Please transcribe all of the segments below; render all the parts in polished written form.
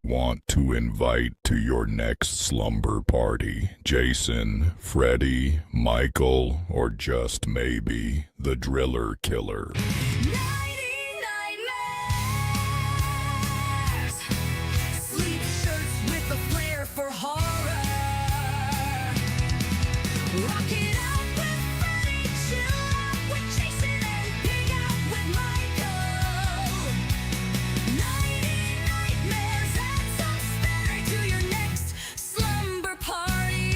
Want to invite to your next slumber party Jason, Freddy, Michael, or just maybe the Driller Killer? Sleep shirts with a flair for horror. Rock it out with Freddy, chill out with Jason, and pig out with Michael. 90 nightmares, add some spare to your next slumber party.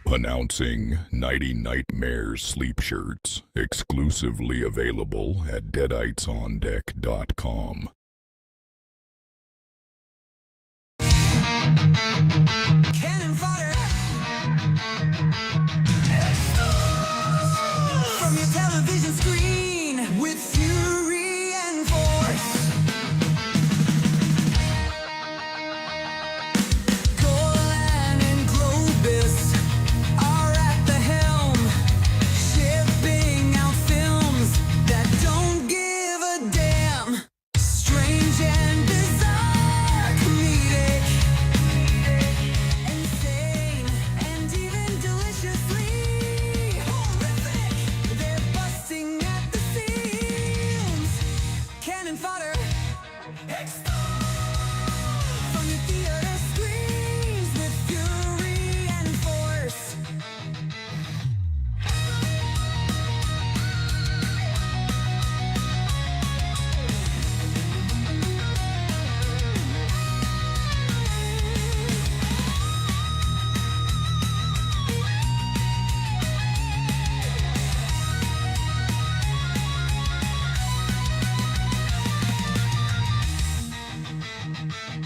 Announcing Nighty Nightmares sleep shirts, exclusively available at deaditesondeck.com. Cannon fodder from your television screen with fury and force. Golan and Globus are at the helm, shipping out films that don't give a damn. Strange and bizarre, comedic, insane, and even deliciously horrific. They're busting at the seams. Cannon fodder from your theater screens with fury and force.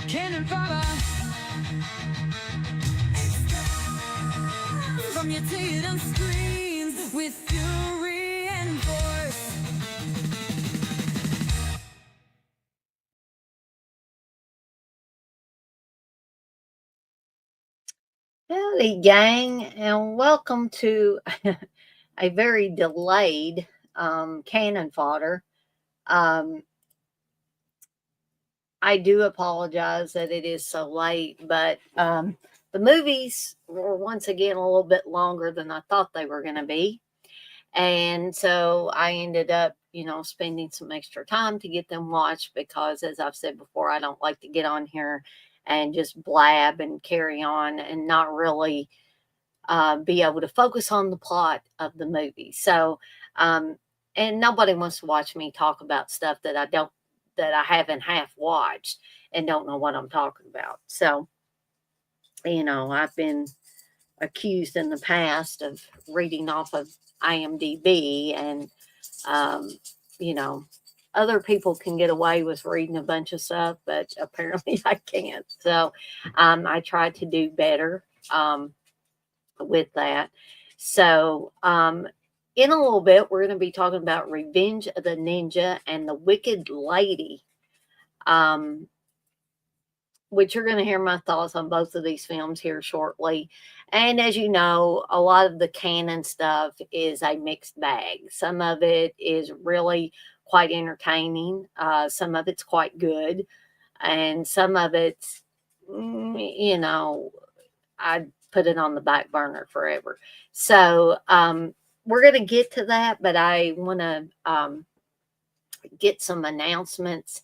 Cannon fodder from your theater screens with fury and force. Howdy, gang, and welcome to a very delayed cannon fodder. Um, I do apologize that it is so late, but the movies were once again a little bit longer than I thought they were going to be. And so I ended up, spending some extra time to get them watched because, as I've said before, I don't like to get on here and just blab and carry on and not really be able to focus on the plot of the movie. So, and nobody wants to watch me talk about stuff that I haven't half watched and don't know what I'm talking about. So, I've been accused in the past of reading off of IMDb, and you know, other people can get away with reading a bunch of stuff, but apparently I can't. So I try to do better with that. So in a little bit, we're going to be talking about Revenge of the Ninja and the Wicked Lady. Which you're going to hear my thoughts on both of these films here shortly. And as you know, a lot of the canon stuff is a mixed bag. Some of it is really quite entertaining, some of it's quite good, and some of it's, I'd put it on the back burner forever. So we're going to get to that, but I want to get some announcements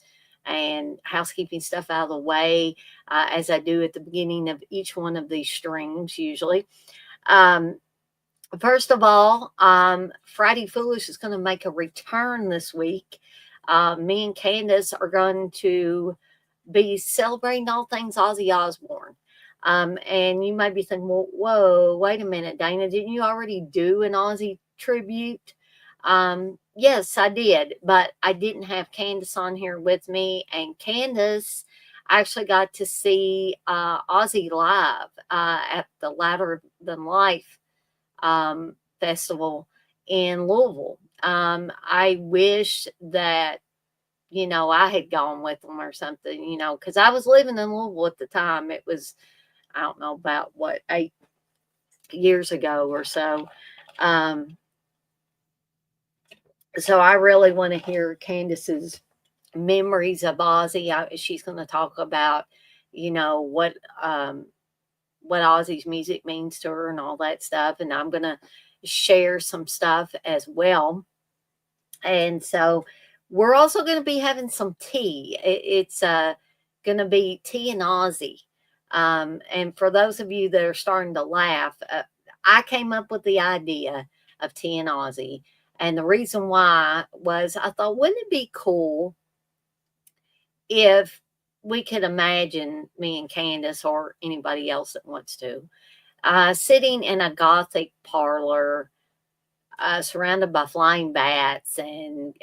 and housekeeping stuff out of the way, as I do at the beginning of each one of these streams usually. First of all, Friday Foolish is going to make a return this week. Me and Candace are going to be celebrating all things Ozzy Osbourne. And you might be thinking, well, whoa, wait a minute, Dana, didn't you already do an Ozzy tribute? Yes, I did, but I didn't have Candace on here with me. And Candace actually got to see Ozzy live at the Louder Than Life festival in Louisville. I wish that, I had gone with them or something, because I was living in Louisville at the time. It was, I don't know, about what, 8 years ago or so. Um, so I really want to hear Candace's memories of Ozzy. She's going to talk about, you know, what Ozzy's music means to her and all that stuff. And I'm going to share some stuff as well. And so we're also going to be having some tea. It's going to be tea and Ozzy. And for those of you that are starting to laugh, I came up with the idea of tea and Ozzy. And the reason why was I thought, wouldn't it be cool if we could imagine me and Candace or anybody else that wants to sitting in a gothic parlor, surrounded by flying bats and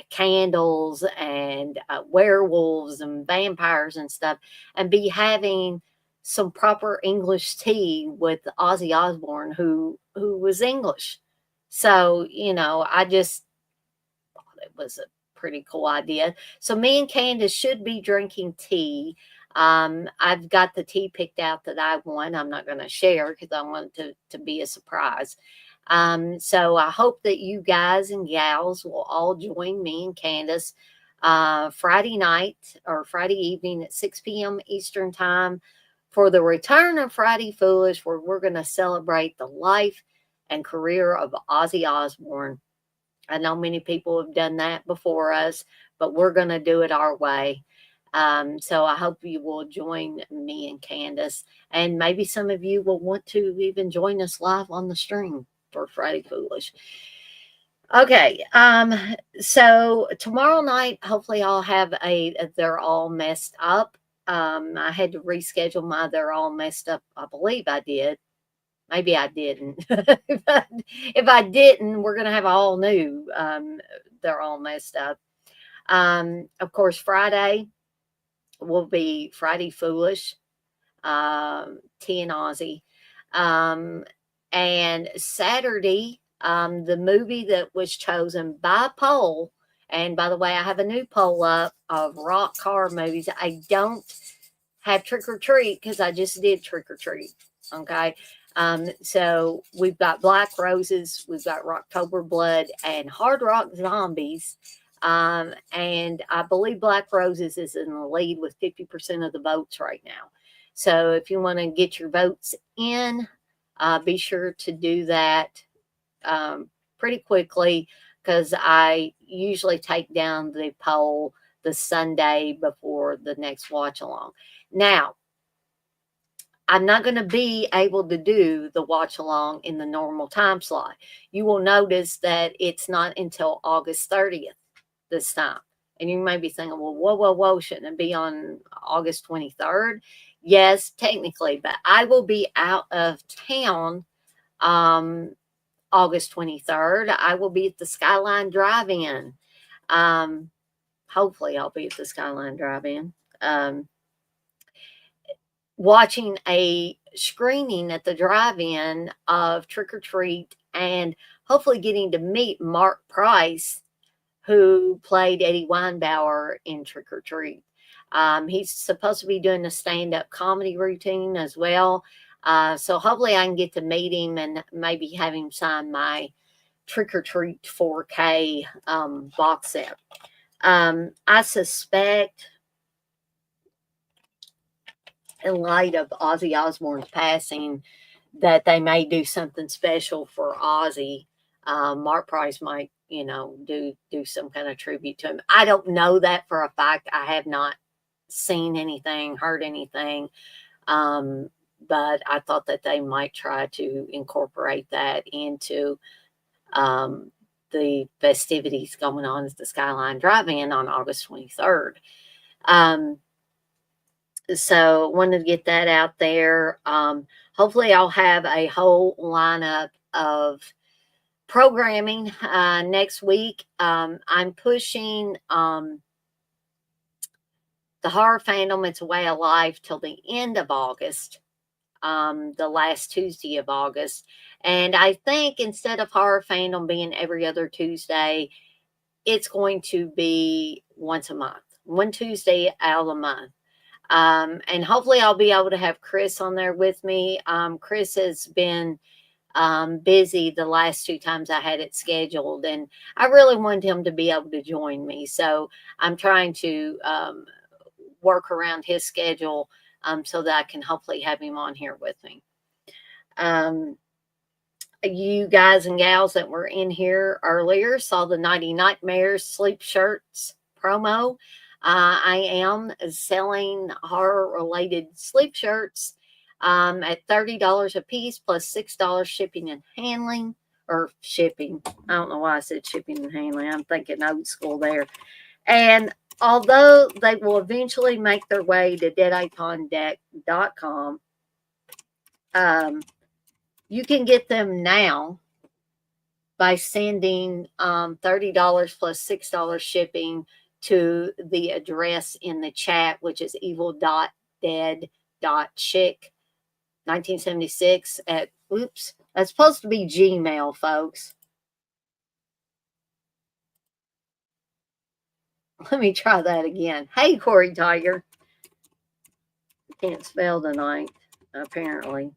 candles and werewolves and vampires and stuff, and be having some proper English tea with Ozzy Osbourne, who was English. So I just thought it was a pretty cool idea. So me and Candace should be drinking tea. I've got the tea picked out that I want. I'm not going to share because I want it to be a surprise. So I hope that you guys and gals will all join me and Candace Friday night or Friday evening at 6 p.m. Eastern Time for the return of Friday Foolish, where we're going to celebrate the life and career of Ozzy Osbourne. I know many people have done that before us, but we're going to do it our way. So I hope you will join me and Candace, and maybe some of you will want to even join us live on the stream for Friday Foolish. Okay, so tomorrow night, hopefully I'll have a They're All Messed Up. I had to reschedule my They're All Messed Up. I believe I did. Maybe I didn't. If I didn't, we're gonna have all new. They're All Messed Up. Of course, Friday will be Friday Foolish, T and Ozzy. Um, and Saturday, the movie that was chosen by poll, and by the way, I have a new poll up of rock car movies. I don't have Trick or Treat because I just did Trick or Treat. Okay. So we've got Black Roses, we've got Rocktober Blood, and Hard Rock Zombies. And I believe Black Roses is in the lead with 50% of the votes right now. So if you want to get your votes in, be sure to do that pretty quickly, because I usually take down the poll the Sunday before the next watch along. Now, I'm not going to be able to do the watch along in the normal time slot. You will notice that it's not until August 30th this time. And you may be thinking, well, whoa, shouldn't it be on August 23rd? Yes, technically, but I will be out of town August 23rd. I will be at the Skyline Drive-In. Hopefully, I'll be at the Skyline Drive-In. Watching a screening at the drive-in of Trick or Treat, and hopefully getting to meet Mark Price, who played Eddie Weinbauer in Trick or Treat. He's supposed to be doing a stand-up comedy routine as well. So hopefully I can get to meet him and maybe have him sign my Trick or Treat 4K box set. I suspect, in light of Ozzy Osbourne's passing, that they may do something special for Ozzy. Mark Price might, do some kind of tribute to him. I don't know that for a fact. I have not seen anything, heard anything. but I thought that they might try to incorporate that into the festivities going on at the Skyline Drive-In on August 23rd. So wanted to get that out there. Hopefully I'll have a whole lineup of programming next week. I'm pushing the Horror Fandom, It's a Way of Life, till the end of August, the last Tuesday of August. And I think instead of Horror Fandom being every other Tuesday, it's going to be once a month, one Tuesday out of the month. And hopefully I'll be able to have Chris on there with me. Chris has been busy the last 2 times I had it scheduled, and I really wanted him to be able to join me. So I'm trying to work around his schedule so that I can hopefully have him on here with me. You guys and gals that were in here earlier saw the Nighty Nightmares sleep shirts promo. I am selling horror related sleep shirts at $30 a piece plus $6 shipping and handling, or shipping. I don't know why I said shipping and handling. I'm thinking old school there. And although they will eventually make their way to deadicondeck.com, you can get them now by sending $30 plus $6 shipping to the address in the chat, which is evil.dead.chick1976 at, oops, that's supposed to be Gmail, folks. Let me try that again. Hey, Corey Tiger. Can't spell tonight, apparently.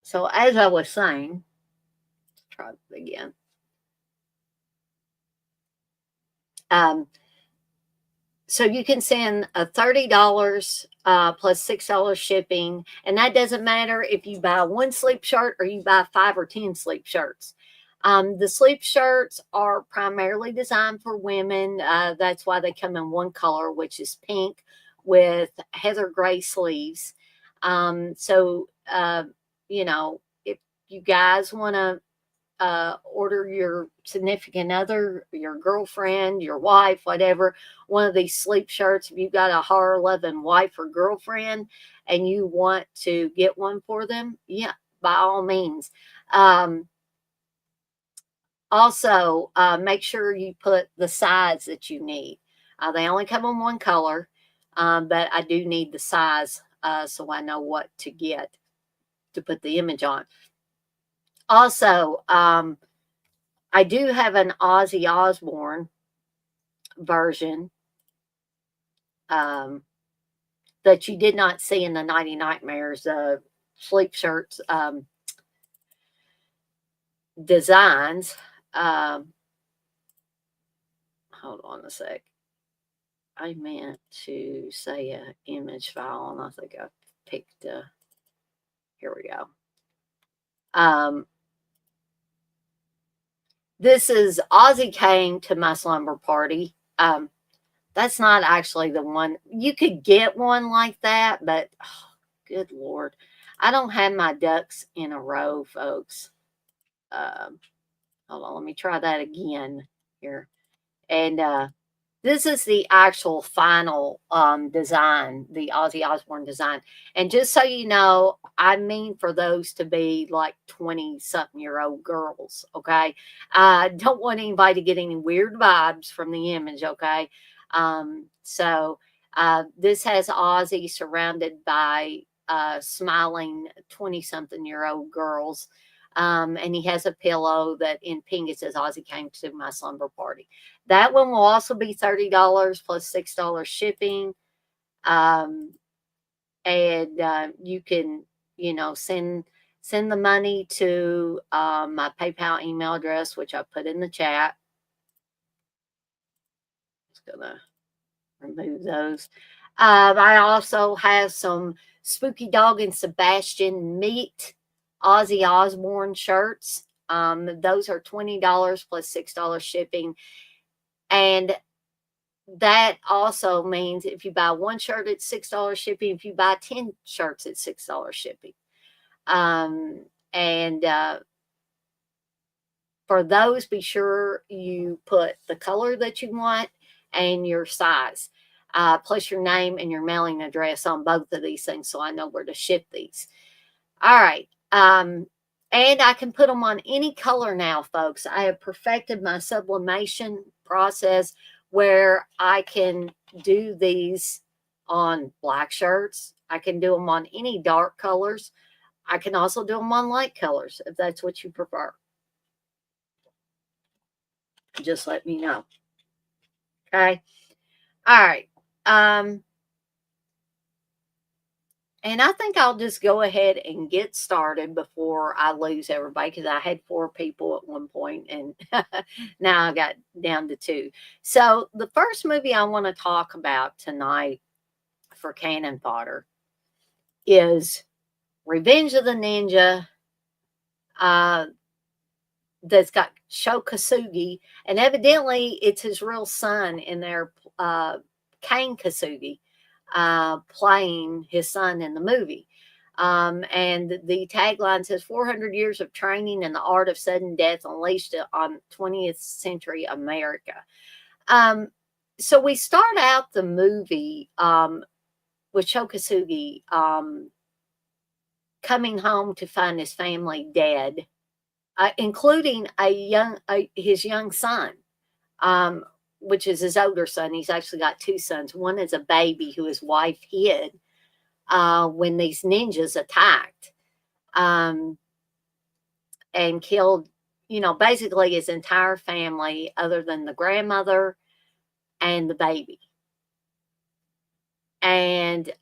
So as I was saying, let's try it again. So you can send a $30 plus $6 shipping, and that doesn't matter if you buy 1 sleep shirt or you buy 5 or 10 sleep shirts. The sleep shirts are primarily designed for women. That's why they come in 1 color, which is pink, with heather gray sleeves. So if you guys want to order your significant other, your girlfriend, your wife, whatever, one of these sleep shirts, if you've got a horror loving wife or girlfriend and you want to get one for them, yeah, by all means. Also, make sure you put the size that you need. They only come in 1 color, but I do need the size so I know what to get to put the image on. Also, I do have an Ozzy Osbourne version that you did not see in the Nighty Nightmares sleep shirts designs. Hold on a sec. I meant to say an image file, and I think I picked. Here we go. This is Ozzy Came to My Slumber Party. That's not actually the one. You could get one like that, but oh, good Lord. I don't have my ducks in a row, folks. Hold on, let me try that again here. And this is the actual final design, the Ozzy Osbourne design. And just so you know, I mean for those to be like 20-something-year-old girls, okay? I don't want anybody to get any weird vibes from the image, okay? So this has Ozzy surrounded by smiling 20-something-year-old girls. And he has a pillow that in pink it says Ozzy Came to My Slumber Party. That one will also be $30 plus $6 shipping. And you can, send the money to my PayPal email address, which I put in the chat. Just gonna remove those. I also have some Spooky Dog and Sebastian Meet Ozzy Osbourne shirts. Those are $20 plus $6 shipping. And that also means if you buy one shirt, it's $6 shipping. If you buy 10 shirts, it's $6 shipping. And for those, be sure you put the color that you want and your size, plus your name and your mailing address on both of these things so I know where to ship these. All right. And I can put them on any color now, folks. I have perfected my sublimation process where I can do these on black shirts. I can do them on any dark colors. I can also do them on light colors if that's what you prefer. Just let me know. Okay. All right. And I think I'll just go ahead and get started before I lose everybody because I had 4 people at one point and now I got down to 2. So, the first movie I want to talk about tonight for Cannon Fodder is Revenge of the Ninja. That's got Sho Kosugi, and evidently it's his real son in there, Kane Kosugi, playing his son in the movie. And the tagline says 400 years of training in the art of sudden death unleashed on 20th century America. So we start out the movie with Sho Kosugi coming home to find his family dead, including his young son, which is his older son. He's actually got 2 sons. One is a baby who his wife hid when these ninjas attacked and killed, basically his entire family other than the grandmother and the baby. And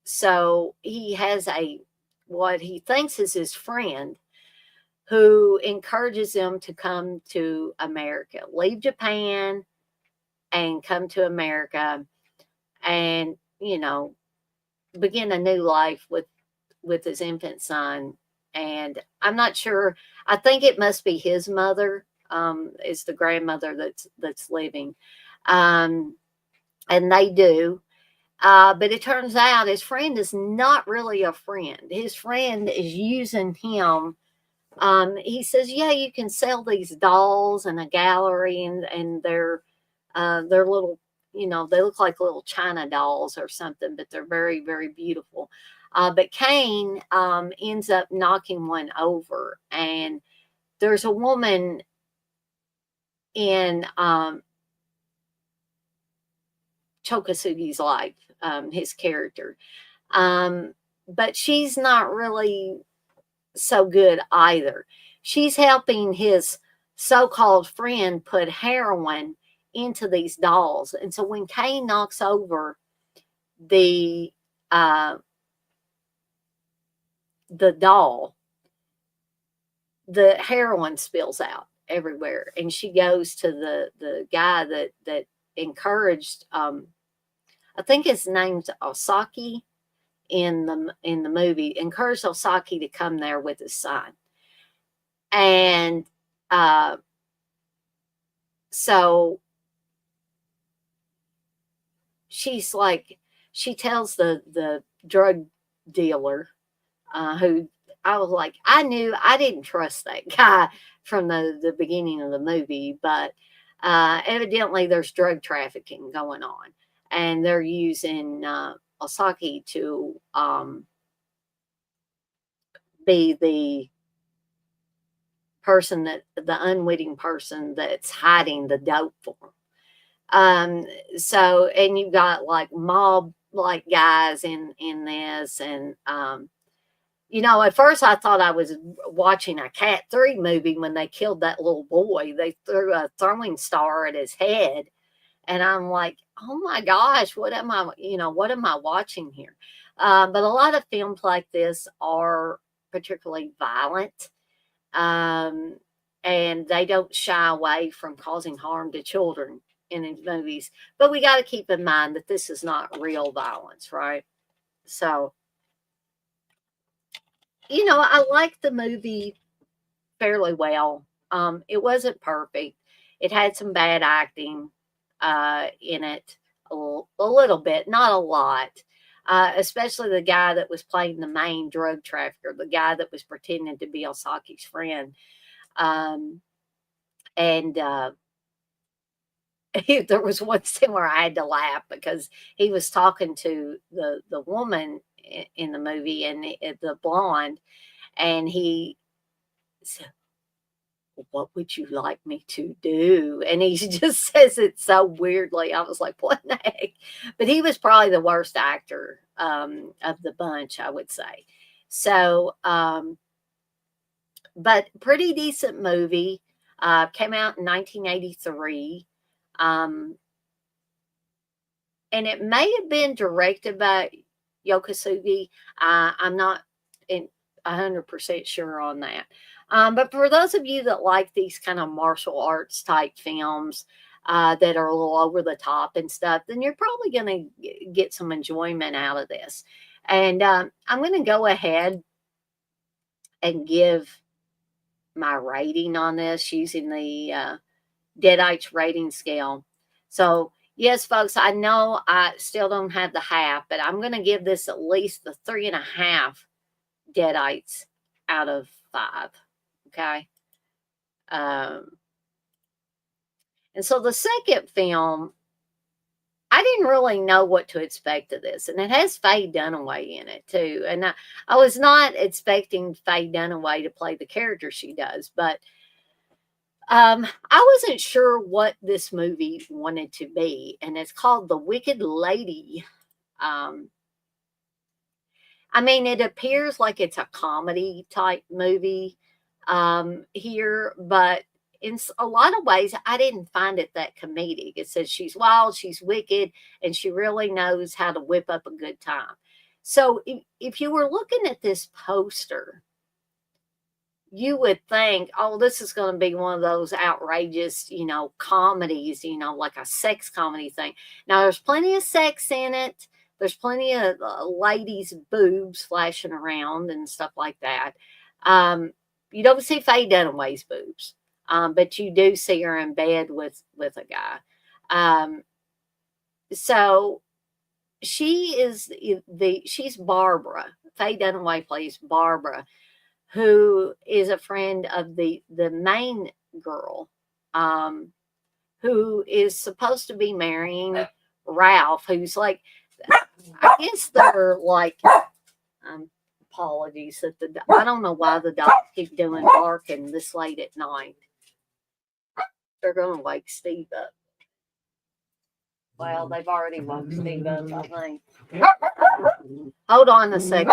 so he has what he thinks is his friend who encourages him to come to America, leave Japan and come to America and, begin a new life with his infant son. And I'm not sure, I think it must be his mother, is the grandmother that's living. And they do. But it turns out his friend is not really a friend. His friend is using him. He says, "Yeah, you can sell these dolls in a gallery, and they're little, they look like little China dolls or something, but they're very, very beautiful." But Kane ends up knocking one over, and there's a woman in Sho Kosugi's life, his character, but she's not really so good either. She's helping his so-called friend put heroin into these dolls. And so when Kane knocks over the doll, the heroin spills out everywhere. And she goes to the guy that encouraged, I think his name's Osaki in the movie, encouraged Osaki to come there with his son. And so she's like, she tells the drug dealer, who I was like, I didn't trust that guy from the beginning of the movie, but evidently there's drug trafficking going on, and they're using Osaki to be the unwitting person that's hiding the dope for them. So, and you got like mob like guys in this, and at first I thought I was watching a Cat 3 movie when they killed that little boy. They threw a throwing star at his head, and I'm like, oh my gosh, what am I watching here? But a lot of films like this are particularly violent. And they don't shy away from causing harm to children in these movies. But we got to keep in mind that this is not real violence, right? So, I liked the movie fairly well. It wasn't perfect. It had some bad acting. in it a little bit, not a lot. Especially the guy that was playing the main drug trafficker, the guy that was pretending to be Osaki's friend. Um, and there was one scene where I had to laugh because he was talking to the woman in the movie, and the blonde, and he said, "What would you like me to do?" And he just says it so weirdly. I was like, "What the heck?" But he was probably the worst actor of the bunch, I would say. So, but pretty decent movie. Came out in 1983. Um, and it may have been directed by Yokosugi. I'm not in 100% sure on that. But for those of you that like these kind of martial arts type films that are a little over the top and stuff, then you're probably going to get some enjoyment out of this. And I'm going to go ahead and give my rating on this using the Deadites rating scale. So, yes, folks, I know I still don't have the half, but I'm going to give this at least the 3.5 Deadites out of 5. Okay. Um, and so the second film, I didn't really know what to expect of this, and it has Faye Dunaway in it too. And I was not expecting Faye Dunaway to play the character she does, but I wasn't sure what this movie wanted to be, and it's called The Wicked Lady. Um, I mean, it appears like it's a comedy type movie here, but in a lot of ways, I didn't find it that comedic. It says she's wild, she's wicked, and she really knows how to whip up a good time. So if you were looking at this poster, you would think, oh, this is going to be one of those outrageous, comedies, like a sex comedy thing. Now, there's plenty of sex in it. There's plenty of ladies' boobs flashing around and stuff like that. You don't see Faye Dunaway's boobs, but you do see her in bed with a guy. So she's Barbara. Faye Dunaway plays Barbara, who is a friend of the main girl, who is supposed to be marrying Ralph, who's like, I guess they're like, apologies that I don't know why the dogs keep doing barking this late at night. They're gonna wake Steve up. Well, they've already woke Steve up, I think. Hold on a second.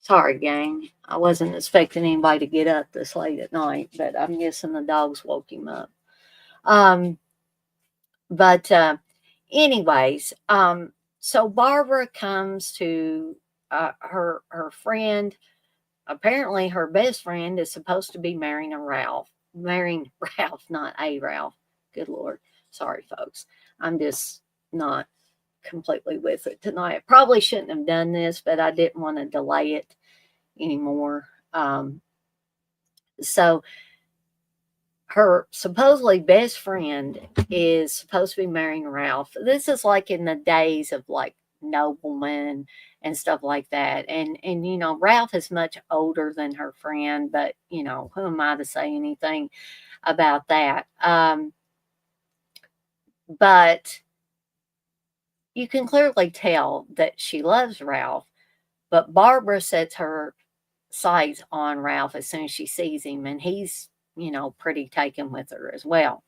Sorry, gang. I wasn't expecting anybody to get up this late at night, but I'm guessing the dogs woke him up. Um, but anyways, so Barbara comes to her friend. Apparently, her best friend is supposed to be marrying Ralph, not a Ralph. Good Lord. Sorry, folks. I'm just not completely with it tonight. I probably shouldn't have done this, but I didn't want to delay it anymore. So her supposedly best friend is supposed to be marrying Ralph. This is like in the days of like noblemen and stuff like that. And Ralph is much older than her friend, but who am I to say anything about that? but you can clearly tell that she loves Ralph. But Barbara sets her sights on Ralph as soon as she sees him, and he's, pretty taken with her as well.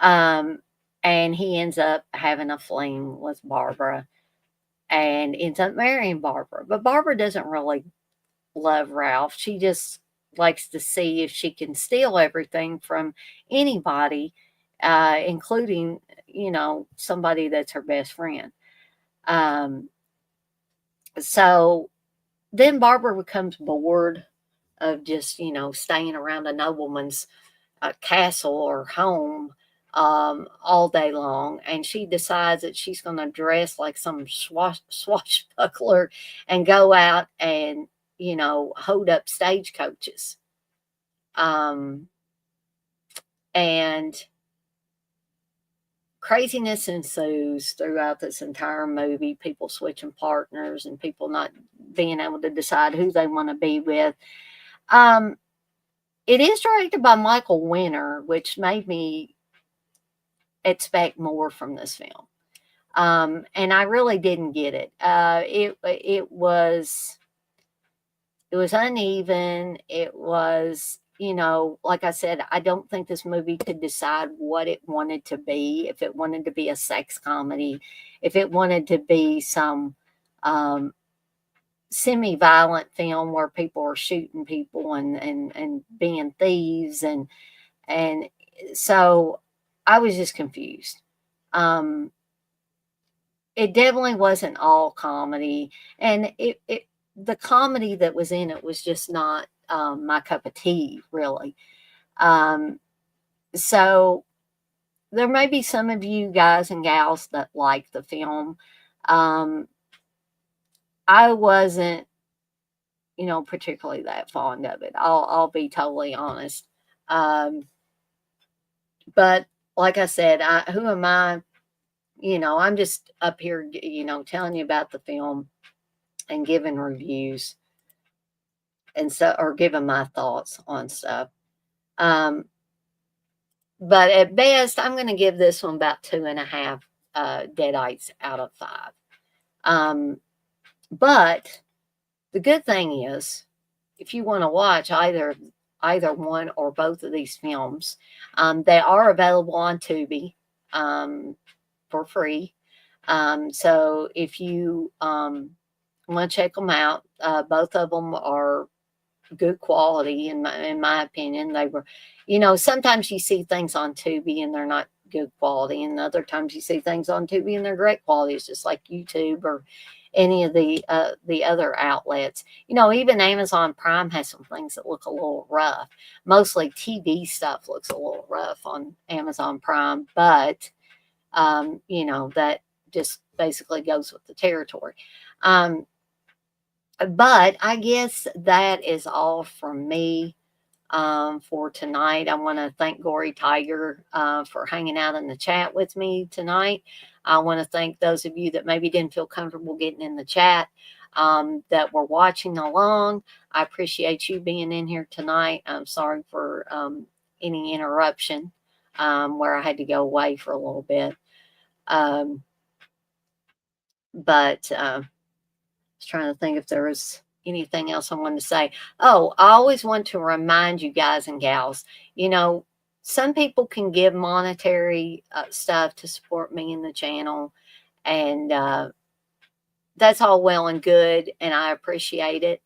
Um, and he ends up having a fling with Barbara and ends up marrying Barbara. But Barbara doesn't really love Ralph. She just likes to see if she can steal everything from anybody, including, somebody that's her best friend. Um, so then Barbara becomes bored of just, staying around a nobleman's castle or home all day long. And she decides that she's going to dress like some swashbuckler and go out and, hold up stagecoaches. Um, and craziness ensues throughout this entire movie, people switching partners and people not being able to decide who they want to be with. Um, it is directed by Michael Winner, which made me expect more from this film. And I really didn't get it. It was uneven. It was, like I said, I don't think this movie could decide what it wanted to be. If it wanted to be a sex comedy, if it wanted to be some um, semi-violent film where people are shooting people and being thieves, and so I was just confused. Um, it definitely wasn't all comedy, and the comedy that was in it was just not my cup of tea, really. Um, so there may be some of you guys and gals that like the film. Um, I wasn't, particularly that fond of it. I'll be totally honest. Um, but like I said, who am I? I'm just up here, telling you about the film and giving reviews and so, or giving my thoughts on stuff. Um, but at best, I'm going to give this one about 2.5 deadites out of 5. Um, but the good thing is, if you want to watch either one or both of these films, they are available on Tubi for free. So if you want to check them out, both of them are good quality in my opinion. They were, sometimes you see things on Tubi and they're not good quality, and other times you see things on Tubi and they're great quality. It's just like YouTube or any of the other outlets. Even Amazon Prime has some things that look a little rough. Mostly TV stuff looks a little rough on Amazon Prime, but that just basically goes with the territory. But I guess that is all from me for tonight. I want to thank Gory Tiger for hanging out in the chat with me tonight. I want to thank those of you that maybe didn't feel comfortable getting in the chat that were watching along. I appreciate you being in here tonight. I'm sorry for any interruption where I had to go away for a little bit. But was trying to think if there was anything else I wanted to say. Oh, I always want to remind you guys and gals, some people can give monetary stuff to support me in the channel, and that's all well and good, and I appreciate it.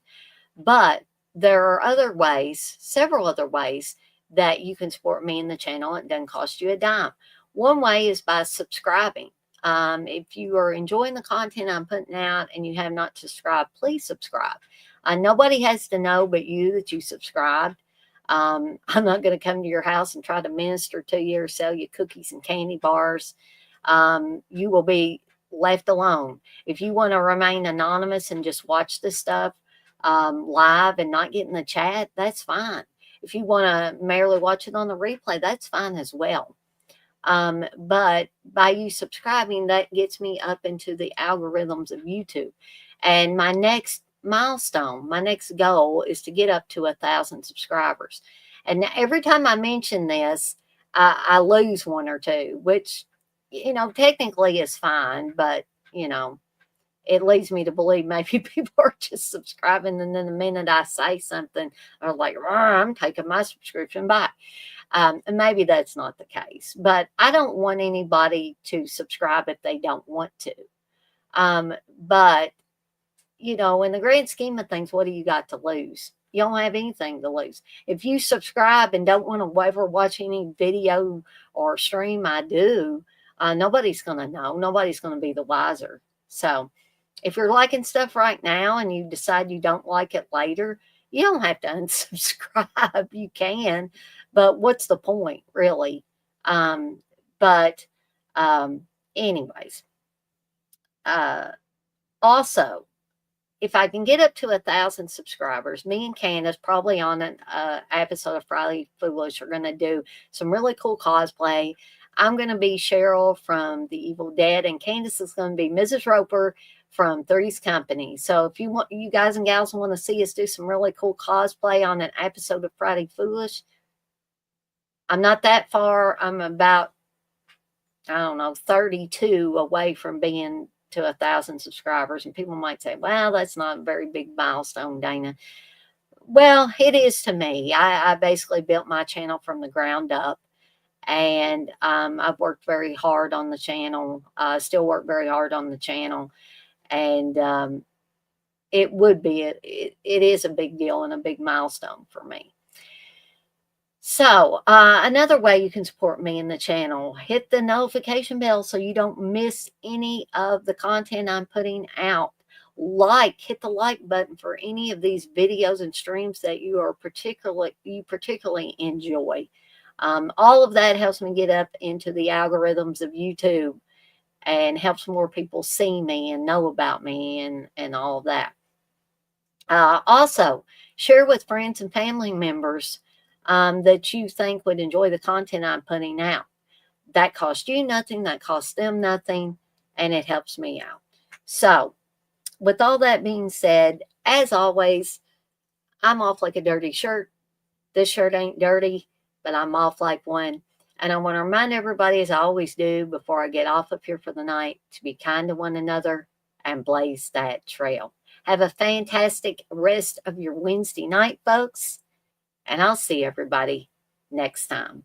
But there are other ways, several other ways, that you can support me in the channel. It doesn't cost you a dime. One way is by subscribing. If you are enjoying the content I'm putting out and you have not subscribed, please subscribe. Nobody has to know but you that you subscribed. I'm not going to come to your house and try to minister to you or sell you cookies and candy bars. You will be left alone. If you want to remain anonymous and just watch this stuff live and not get in the chat, that's fine. If you want to merely watch it on the replay, that's fine as well. But by you subscribing, that gets me up into the algorithms of YouTube. And my next milestone, my next goal is to get up to 1,000 subscribers. And every time I mention this, I lose one or two, which technically is fine, but, it leads me to believe maybe people are just subscribing, and then the minute I say something, they're like, I'm taking my subscription back. And maybe that's not the case, but I don't want anybody to subscribe if they don't want to. But, in the grand scheme of things, what do you got to lose? You don't have anything to lose. If you subscribe and don't want to ever watch any video or stream I do, nobody's going to know. Nobody's going to be the wiser. So if you're liking stuff right now and you decide you don't like it later, you don't have to unsubscribe. You can, but what's the point, really? But anyways, also, if I can get up to 1,000 subscribers, me and Candace, probably on an episode of Friday Foolish, are going to do some really cool cosplay. I'm going to be Cheryl from The Evil Dead, and Candace is going to be Mrs. Roper from Three's Company. So if you guys and gals want to see us do some really cool cosplay on an episode of Friday Foolish, I'm not that far. I'm about, I don't know, 32 away from being to 1,000 subscribers. And people might say, well, that's not a very big milestone, Dana. Well, it is to me. I basically built my channel from the ground up. And I've worked very hard on the channel. Still work very hard on the channel. And it is a big deal and a big milestone for me. So another way you can support me in the channel, hit the notification bell so you don't miss any of the content I'm putting out. Hit the like button for any of these videos and streams that you particularly enjoy. All of that helps me get up into the algorithms of YouTube and helps more people see me and know about me and all of that. Also, share with friends and family members that you think would enjoy the content I'm putting out. That costs you nothing, that costs them nothing, and it helps me out. So, with all that being said, as always, I'm off like a dirty shirt. This shirt ain't dirty, but I'm off like one. And I want to remind everybody, as I always do before I get off up here for the night, to be kind to one another and blaze that trail. Have a fantastic rest of your Wednesday night, folks. And I'll see everybody next time.